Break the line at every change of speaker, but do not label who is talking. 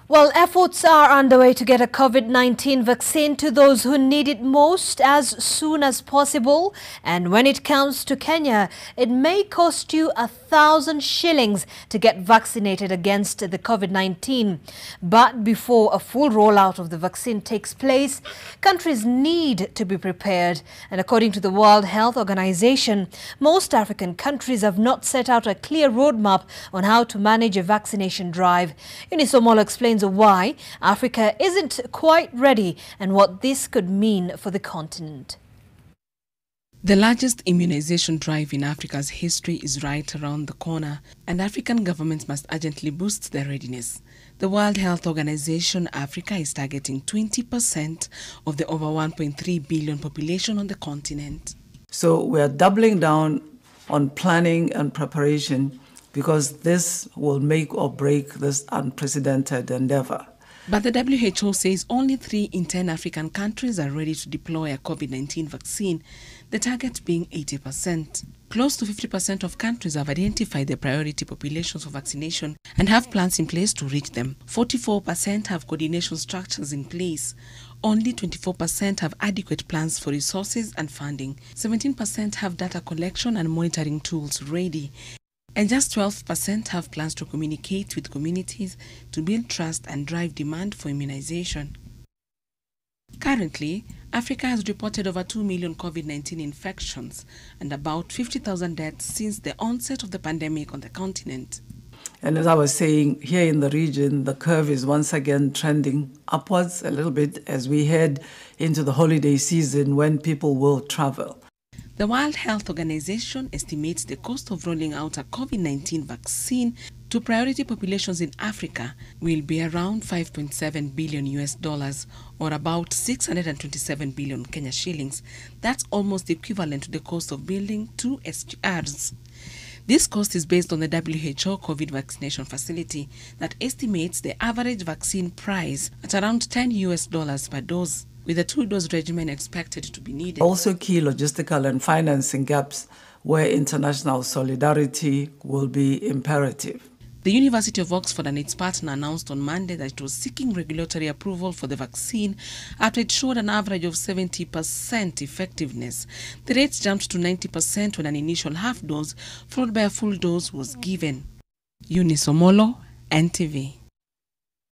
Well, efforts are underway to get a COVID-19 vaccine to those who need it most as soon as possible. And when it comes to Kenya, it may cost you 1,000 shillings to get vaccinated against the COVID-19. But before a full rollout of the vaccine takes place, countries need to be prepared. And according to the World Health Organization, most African countries have not set out a clear roadmap on how to manage a vaccination drive. Omolo explains why Africa isn't quite ready and what this could mean for the continent.
The largest immunization drive in Africa's history is right around the corner, and African governments must urgently boost their readiness. The World Health Organization Africa is targeting 20% of the over 1.3 billion population on the continent.
So we are doubling down on planning and preparation, because this will make or break this unprecedented endeavor.
But the WHO says only 3 in 10 African countries are ready to deploy a COVID-19 vaccine, the target being 80%. Close to 50% of countries have identified their priority populations for vaccination and have plans in place to reach them. 44% have coordination structures in place. Only 24% have adequate plans for resources and funding. 17% have data collection and monitoring tools ready. And just 12% have plans to communicate with communities to build trust and drive demand for immunization. Currently, Africa has reported over 2 million COVID-19 infections and about 50,000 deaths since the onset of the pandemic on the continent.
And as I was saying, here in the region, the curve is once again trending upwards a little bit as we head into the holiday season when people will travel.
The World Health Organization estimates the cost of rolling out a COVID-19 vaccine to priority populations in Africa will be around $5.7 billion or about 627 billion Kenya shillings. That's almost equivalent to the cost of building 2 SGRs. This cost is based on the WHO COVID vaccination facility that estimates the average vaccine price at around $10 per dose, with a 2-dose regimen expected to be needed.
Also key logistical and financing gaps where international solidarity will be imperative.
The University of Oxford and its partner announced on Monday that it was seeking regulatory approval for the vaccine after it showed an average of 70% effectiveness. The rates jumped to 90% when an initial half dose followed by a full dose was given. Omolo, NTV.